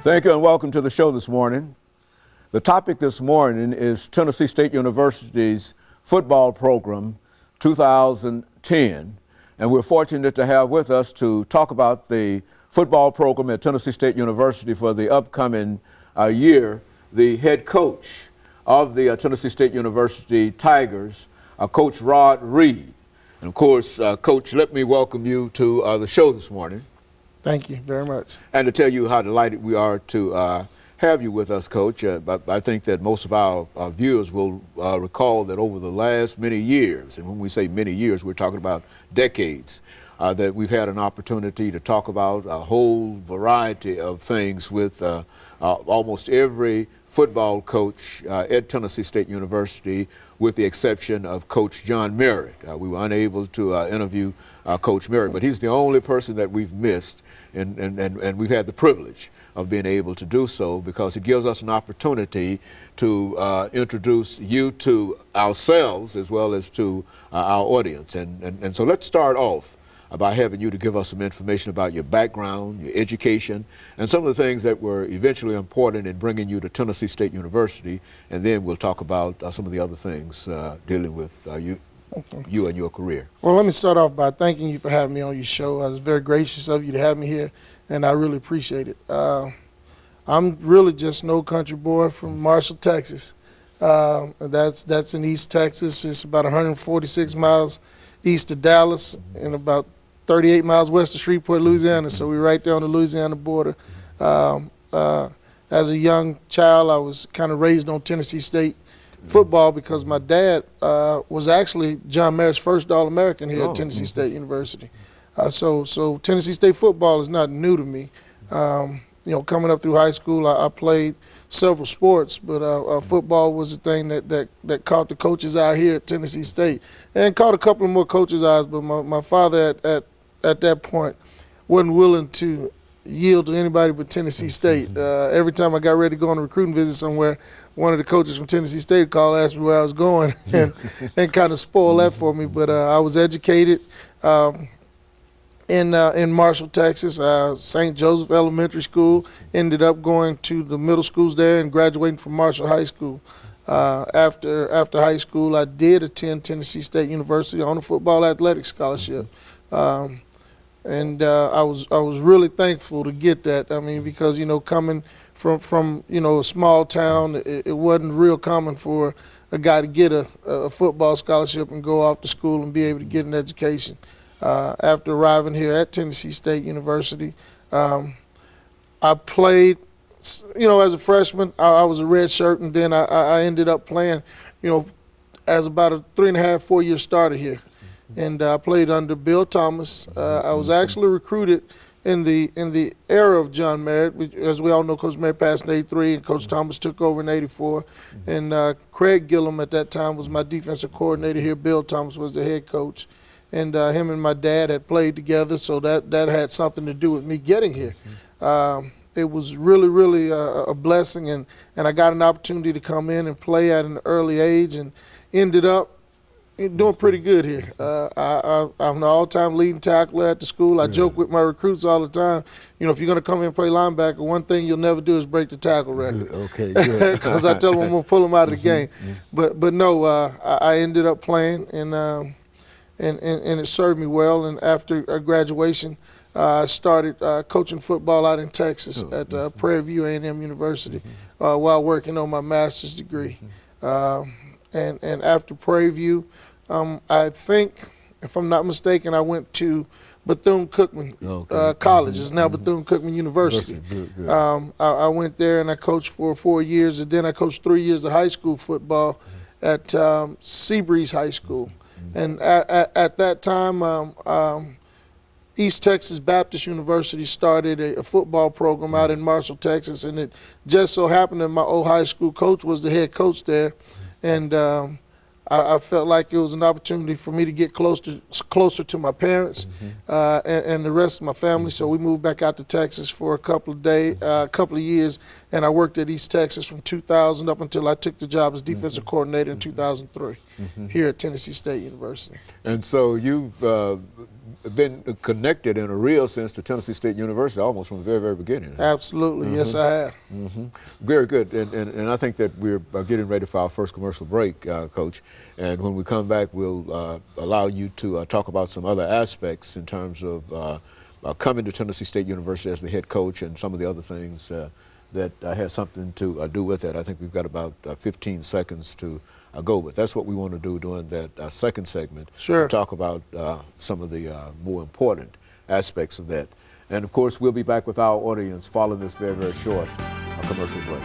Thank you and welcome to the show this morning. The topic this morning is Tennessee State University's football program 2010. And we're fortunate to have with us to talk about the football program at Tennessee State University for the upcoming year, the head coach of the Tennessee State University Tigers, Coach RReed. And of course, Coach, let me welcome you to the show this morning. Thank you very much. And to tell you how delighted we are to have you with us, Coach. But I think that most of our viewers will recall that over the last many years, and when we say many years, we're talking about decades, that we've had an opportunity to talk about a whole variety of things with almost every football coach at Tennessee State University, with the exception of Coach John Merritt. We were unable to interview Coach Merritt, but he's the only person that we've missed, and we've had the privilege of being able to do so because it gives us an opportunity to introduce you to ourselves as well as to our audience. And so let's start off by having you to give us some information about your background, your education, and some of the things that were eventually important in bringing you to Tennessee State University, and then we'll talk about some of the other things dealing with you and your career. Well, let me start off by thanking you for having me on your show. I was very gracious of you to have me here, and I really appreciate it. I'm really just an old country boy from Marshall, Texas. That's in East Texas. It's about 146 miles east of Dallas and about 38 miles west of Shreveport, Louisiana, so we're right there on the Louisiana border. As a young child, I was kind of raised on Tennessee State football because my dad was actually John Merritt's first All-American here at Tennessee State University. So Tennessee State football is not new to me. You know, coming up through high school, I played several sports, but football was the thing that caught the coach's eye here at Tennessee State, and caught a couple of more coaches' eyes. But my father at that point wasn't willing to yield to anybody but Tennessee State. Every time I got ready to go on a recruiting visit somewhere, one of the coaches from Tennessee State called, asked me where I was going, and kind of spoiled that for me. But I was educated in Marshall, Texas, St. Joseph Elementary School. Ended up going to the middle schools there and graduating from Marshall High School. After high school, I did attend Tennessee State University on a football athletic scholarship, and I was really thankful to get that. I mean, because you know, coming from you know, a small town, it wasn't real common for a guy to get a football scholarship and go off to school and be able to get an education. After arriving here at Tennessee State University, I played, you know, as a freshman. I was a red shirt, and then I ended up playing, you know, as about a 3.5, 4-year starter here. And I played under Bill Thomas. I was actually recruited in the era of John Merritt. As we all know, Coach Merritt passed in '83, and Coach Thomas took over in '84. And Craig Gillum at that time was my defensive coordinator here. Bill Thomas was the head coach. And him and my dad had played together, so that had something to do with me getting here. It was really a blessing, and I got an opportunity to come in and play at an early age, and ended up doing pretty good here. I'm an all-time leading tackler at the school. I joke with my recruits all the time. You know, if you're going to come in and play linebacker, one thing you'll never do is break the tackle record. Okay, good. Because I tell them I'm going to pull them out of the game. But no, I ended up playing, and it served me well. And after graduation, I started coaching football out in Texas at Prairie View A&M University while working on my master's degree. And after Prairie View, I think, if I'm not mistaken, I went to Bethune-Cookman College. It's now Bethune-Cookman University. I went there and I coached for 4 years, and then I coached 3 years of high school football at Seabreeze High School. And at that time, East Texas Baptist University started a football program out in Marshall, Texas, and it just so happened that my old high school coach was the head coach there, and I felt like it was an opportunity for me to get closer to my parents and the rest of my family. So we moved back out to Texas for a couple of years, and I worked at East Texas from 2000 up until I took the job as defensive coordinator in 2003 here at Tennessee State University. And so you've been connected in a real sense to Tennessee State University almost from the very, very beginning. Absolutely, yes, I have. Very good, and I think that we're getting ready for our first commercial break, Coach. And when we come back, we'll allow you to talk about some other aspects in terms of coming to Tennessee State University as the head coach and some of the other things that has something to do with it. I think we've got about 15 seconds to go, but that's what we want to do during that second segment. Sure. Talk about some of the more important aspects of that. And of course, we'll be back with our audience following this very, very short commercial break.